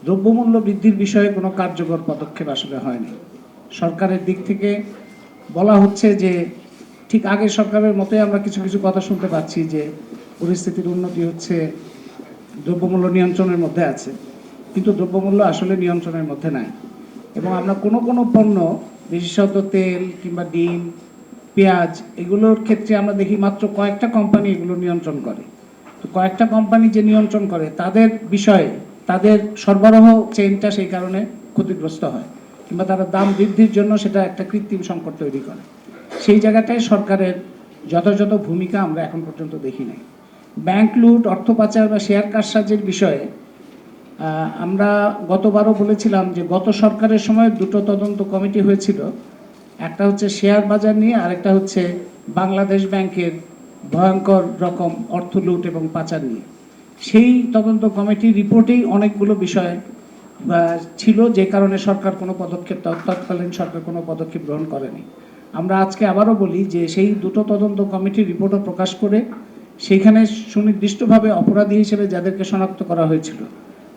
দ্রব্যমূল্য বৃদ্ধির বিষয়ে কোনো কার্যকর পদক্ষেপ আসলে হয়নি। সরকারের দিক থেকে বলা হচ্ছে যে ঠিক আগের সরকারের মতোই আমরা কিছু কিছু কথা শুনতে পাচ্ছি যে পরিস্থিতির উন্নতি হচ্ছে, দ্রব্যমূল্য নিয়ন্ত্রণের মধ্যে আছে, কিন্তু দ্রব্যমূল্য আসলে নিয়ন্ত্রণের মধ্যে নাই। এবং আমরা কোনো কোনো পণ্য, বিশেষত তেল কিংবা ডিম, পেঁয়াজ, এগুলোর ক্ষেত্রে আমরা দেখি মাত্র কয়েকটা কোম্পানি এগুলো নিয়ন্ত্রণ করে। তো কয়েকটা কোম্পানি যে নিয়ন্ত্রণ করে তাদের বিষয়ে তাদের সরবরাহ চেইনটা সেই কারণে ক্ষতিগ্রস্ত হয়, কিংবা তারা দাম বৃদ্ধির জন্য সেটা একটা কৃত্রিম সংকট তৈরি করে। সেই জায়গাটায় সরকারের যথাযথ ভূমিকা আমরা এখন পর্যন্ত দেখি নাই। ব্যাংক লুট, অর্থ পাচার বা শেয়ার কারসাজির বিষয়ে আমরা গতবারও বলেছিলাম যে গত সরকারের সময় দুটো তদন্ত কমিটি হয়েছিল, একটা হচ্ছে শেয়ার বাজার নিয়ে, আরেকটা হচ্ছে বাংলাদেশ ব্যাংকের ভয়ঙ্কর রকম অর্থ লুট এবং পাচার নিয়ে। সেই তদন্ত কমিটির রিপোর্টেই অনেকগুলো বিষয় ছিল যে কারণে সরকার কোনো পদক্ষেপ, তৎকালীন সরকার কোনো পদক্ষেপ গ্রহণ করেনি। আমরা আজকে আবারও বলি যে সেই দুটো তদন্ত কমিটির রিপোর্টও প্রকাশ করে সেইখানে সুনির্দিষ্টভাবে অপরাধী হিসেবে যাদেরকে শনাক্ত করা হয়েছিল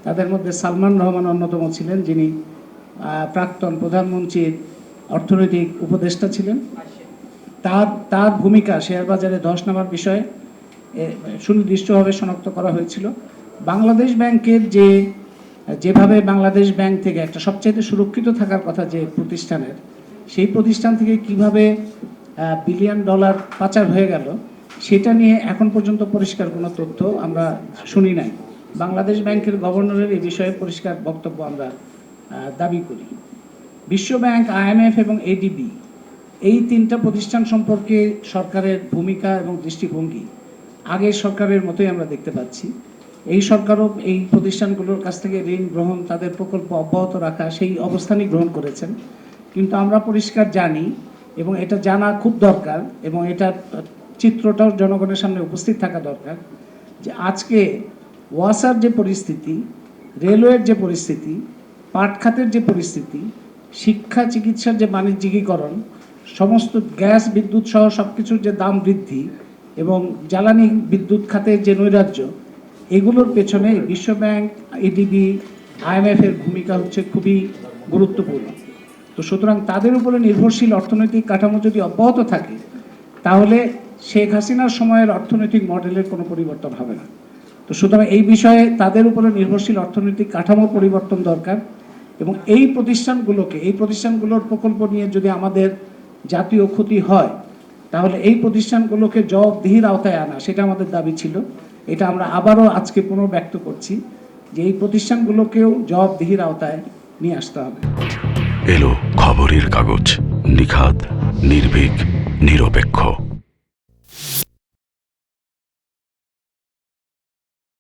তাদের মধ্যে সালমান রহমান অন্যতম ছিলেন, যিনি প্রাক্তন প্রধানমন্ত্রীর অর্থনৈতিক উপদেষ্টা ছিলেন। তার ভূমিকা শেয়ার বাজারে ধস নামার বিষয়ে সুনির্দিষ্টভাবে শনাক্ত করা হয়েছিল। বাংলাদেশ ব্যাংকের যেভাবে বাংলাদেশ ব্যাংক থেকে একটা সবচাইতে সুরক্ষিত থাকার কথা যে প্রতিষ্ঠানের, সেই প্রতিষ্ঠান থেকে কিভাবে বিলিয়ন ডলার পাচার হয়ে গেল সেটা নিয়ে এখন পর্যন্ত পরিষ্কার কোনো তথ্য আমরা শুনি নাই। বাংলাদেশ ব্যাংকের গভর্নরের এই বিষয়ে পরিষ্কার বক্তব্য আমরা দাবি করি। বিশ্বব্যাংক, IMF এবং ADB, এই তিনটা প্রতিষ্ঠান সম্পর্কে সরকারের ভূমিকা এবং দৃষ্টিভঙ্গি আগের সরকারের মতোই আমরা দেখতে পাচ্ছি। এই সরকারও এই প্রতিষ্ঠানগুলোর কাছ থেকে ঋণ গ্রহণ, তাদের প্রকল্প অব্যাহত রাখা, সেই অবস্থানই গ্রহণ করেছেন। কিন্তু আমরা পরিষ্কার জানি, এবং এটা জানা খুব দরকার, এবং এটার চিত্রটাও জনগণের সামনে উপস্থিত থাকা দরকার, যে আজকে ওয়াসার যে পরিস্থিতি, রেলওয়ের যে পরিস্থিতি, পাট খাতের যে পরিস্থিতি, শিক্ষা চিকিৎসার যে বাণিজ্যিকীকরণ, সমস্ত গ্যাস বিদ্যুৎ সহ সব কিছুর যে দাম বৃদ্ধি এবং জ্বালানি বিদ্যুৎ খাতের যে নৈরাজ্য, এগুলোর পেছনে বিশ্বব্যাংক, ADB, IMF এর ভূমিকা হচ্ছে খুবই গুরুত্বপূর্ণ। তো সুতরাং তাদের উপরে নির্ভরশীল অর্থনৈতিক কাঠামো যদি অব্যাহত থাকে, তাহলে শেখ হাসিনার সময়ের অর্থনৈতিক মডেলের কোনো পরিবর্তন হবে না। তো সুতরাং এই বিষয়ে তাদের উপরে নির্ভরশীল অর্থনৈতিক কাঠামোর পরিবর্তন দরকার, এবং এই প্রতিষ্ঠানগুলোর প্রকল্প নিয়ে যদি আমাদের জাতীয় ক্ষতি হয়, তাহলে এই প্রতিষ্ঠানগুলোকে জবাবদিহির আওতায় আনা, সেটা আমাদের দাবি ছিল। এটা আমরা আবারও আজকে পুনর্ব্যক্ত করছি যে এই প্রতিষ্ঠানগুলোকেও জবাবদিহির আওতায় নিয়ে আসতে হবে। এলো খবরের কাগজ, নিখাদ, নির্ভীক, নিরপেক্ষ।